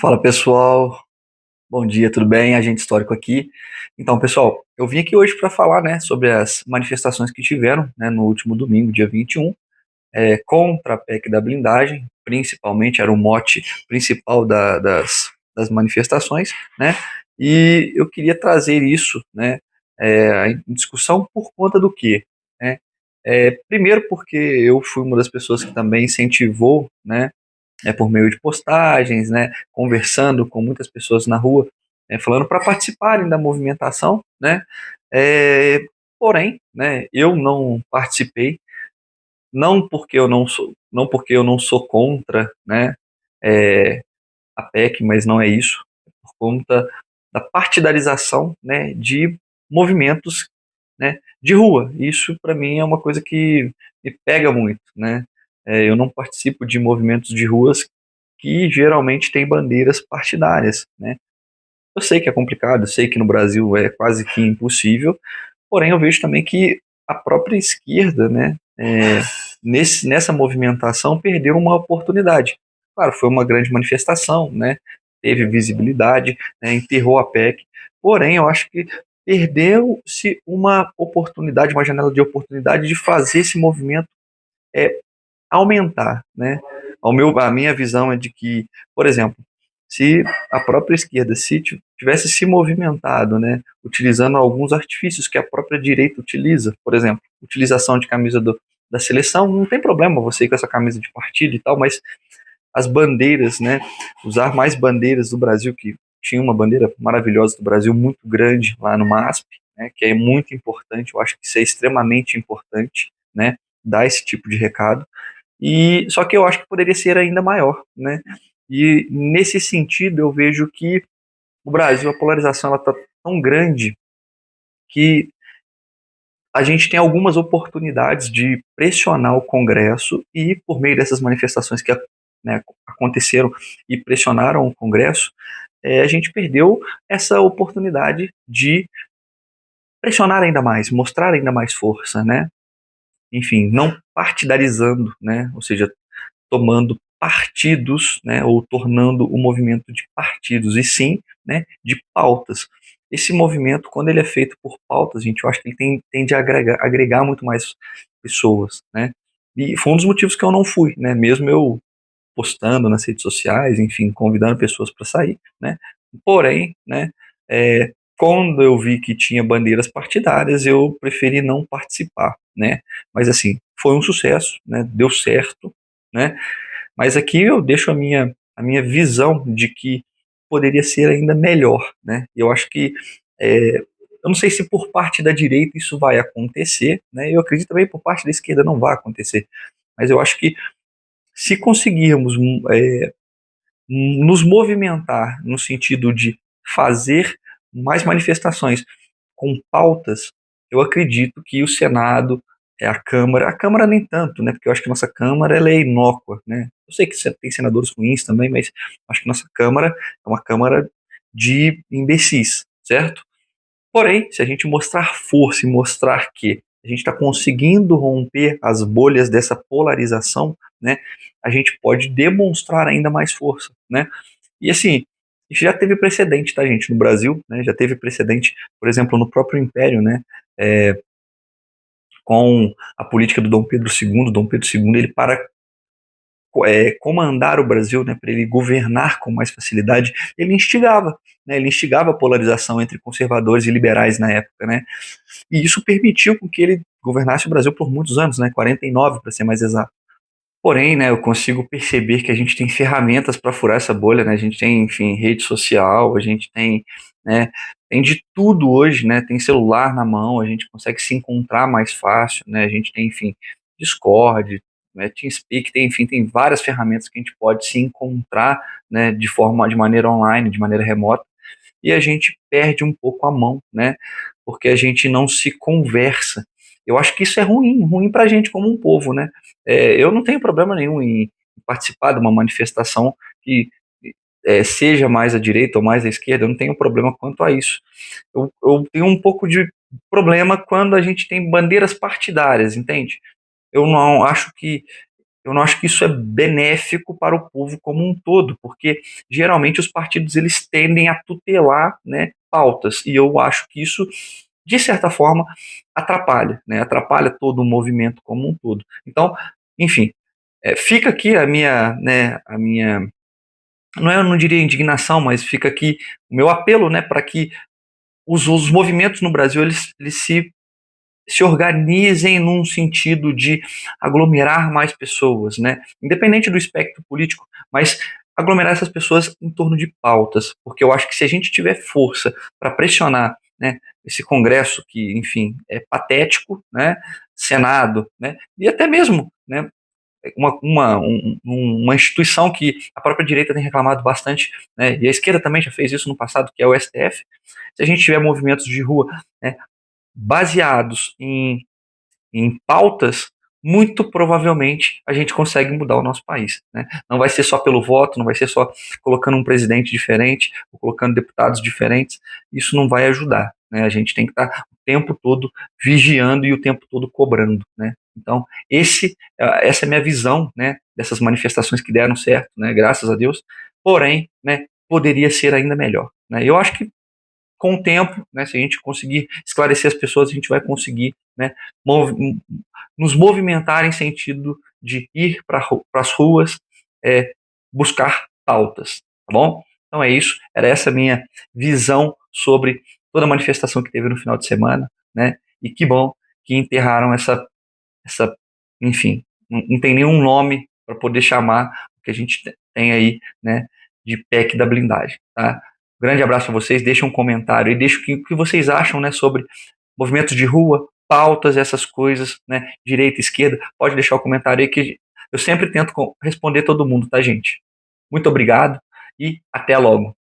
Fala pessoal, bom dia, tudo bem? Agente histórico aqui. Então, pessoal, eu vim aqui hoje para falar, né, sobre as manifestações que tiveram, né, no último domingo, dia 21, contra a PEC da blindagem, principalmente, era o mote principal das manifestações, né, e eu queria trazer isso, né, em discussão por conta do quê? Né? Primeiro porque eu fui uma das pessoas que também incentivou, né, por meio de postagens, né, conversando com muitas pessoas na rua, falando para participarem da movimentação, né, é, porém, né, eu não participei, não porque eu não sou contra, né, é, a PEC, mas não é isso, é por conta da partidarização, né, de movimentos, né, de rua. Isso para mim é uma coisa que me pega muito, né? Eu não participo de movimentos de ruas que geralmente têm bandeiras partidárias, né? Eu sei que é complicado, eu sei que no Brasil é quase que impossível, porém eu vejo também que a própria esquerda, né, nessa movimentação perdeu uma oportunidade. Claro, foi uma grande manifestação, né, teve visibilidade, né, enterrou a PEC, porém eu acho que perdeu-se uma oportunidade, uma janela de oportunidade de fazer esse movimento é, aumentar, né? A minha visão é de que, por exemplo, se a própria esquerda se tivesse se movimentado, né, utilizando alguns artifícios que a própria direita utiliza, por exemplo, utilização de camisa da seleção, não tem problema você ir com essa camisa de partido e tal, mas as bandeiras, né, usar mais bandeiras do Brasil, que tinha uma bandeira maravilhosa do Brasil, muito grande lá no MASP, né, que é muito importante, eu acho que isso é extremamente importante, né, dar esse tipo de recado, e só que eu acho que poderia ser ainda maior, né? E nesse sentido eu vejo que o Brasil, a polarização ela está tão grande que a gente tem algumas oportunidades de pressionar o Congresso e por meio dessas manifestações que, né, aconteceram e pressionaram o Congresso, a gente perdeu essa oportunidade de pressionar ainda mais, mostrar ainda mais força, né? Enfim, não partidarizando, né? Ou seja, tomando partidos, né, ou tornando o movimento de partidos, e sim, né, de pautas. Esse movimento, quando ele é feito por pautas, gente, eu acho que ele tende a agregar muito mais pessoas, né? E foi um dos motivos que eu não fui, né? Mesmo eu postando nas redes sociais, enfim, convidando pessoas para sair, né? Porém, né, quando eu vi que tinha bandeiras partidárias, eu preferi não participar, né? Mas assim, foi um sucesso, né? Deu certo, né? Mas aqui eu deixo a minha visão de que poderia ser ainda melhor, né? Eu acho que eu não sei se por parte da direita isso vai acontecer, né? Eu acredito também por parte da esquerda não vai acontecer, mas eu acho que se conseguirmos nos movimentar no sentido de fazer mais manifestações com pautas, eu acredito que o Senado, a Câmara nem tanto, né? Porque eu acho que nossa Câmara ela é inócua, né? Eu sei que tem senadores ruins também, mas acho que nossa Câmara é uma Câmara de imbecis, certo? Porém, se a gente mostrar força e mostrar que a gente está conseguindo romper as bolhas dessa polarização, né, a gente pode demonstrar ainda mais força, né? E assim, isso já teve precedente, tá, gente, no Brasil, né? Já teve precedente, por exemplo, no próprio Império, né? É, com a política do Dom Pedro II. Dom Pedro II, ele para comandar o Brasil, né, para ele governar com mais facilidade, ele instigava, né, ele instigava a polarização entre conservadores e liberais na época, né, e isso permitiu com que ele governasse o Brasil por muitos anos, né, 49 para ser mais exato. Porém, né, eu consigo perceber que a gente tem ferramentas para furar essa bolha, né, a gente tem, enfim, rede social, a gente tem, né, tem de tudo hoje, né, tem celular na mão, a gente consegue se encontrar mais fácil, né, a gente tem, enfim, Discord, né, TeamSpeak, tem, enfim, tem várias ferramentas que a gente pode se encontrar, né, de maneira online, de maneira remota, e a gente perde um pouco a mão, né? Porque a gente não se conversa. Eu acho que isso é ruim, ruim para a gente como um povo, né? Eu não tenho problema nenhum em participar de uma manifestação que seja mais à direita ou mais à esquerda, eu não tenho problema quanto a isso. Eu tenho um pouco de problema quando a gente tem bandeiras partidárias, entende? Eu não acho que eu não acho que isso é benéfico para o povo como um todo, porque geralmente os partidos eles tendem a tutelar, né, pautas, e eu acho que isso, de certa forma, atrapalha, né, atrapalha todo o movimento como um todo. Então, enfim, fica aqui a minha, não, eu não diria indignação, mas fica aqui o meu apelo, né, para que os movimentos no Brasil eles se organizem num sentido de aglomerar mais pessoas, né? Independente do espectro político, mas aglomerar essas pessoas em torno de pautas, porque eu acho que se a gente tiver força para pressionar, né, esse Congresso que, enfim, é patético, né, Senado, né, e até mesmo, né, uma instituição que a própria direita tem reclamado bastante, né, e a esquerda também já fez isso no passado, que é o STF. Se a gente tiver movimentos de rua, né, baseados em pautas, muito provavelmente a gente consegue mudar o nosso país. Né? Não vai ser só pelo voto, não vai ser só colocando um presidente diferente, ou colocando deputados diferentes, isso não vai ajudar. Né? A gente tem que estar o tempo todo vigiando e o tempo todo cobrando. Né? Então, essa é a minha visão, né, dessas manifestações que deram certo, né, graças a Deus, porém, né, poderia ser ainda melhor. Né? Eu acho que com o tempo, né, se a gente conseguir esclarecer as pessoas, a gente vai conseguir, né, mov nos movimentar em sentido de ir para as ruas, buscar pautas, tá bom? Então é isso, era essa minha visão sobre toda a manifestação que teve no final de semana, né? E que bom que enterraram essa, enfim, não tem nenhum nome para poder chamar o que a gente tem aí, né, de PEC da blindagem, tá? Grande abraço a vocês, deixem um comentário e deixem o que vocês acham, né, sobre movimentos de rua, pautas, essas coisas, né, direita, esquerda, pode deixar o comentário aí que eu sempre tento responder todo mundo, tá, gente? Muito obrigado e até logo.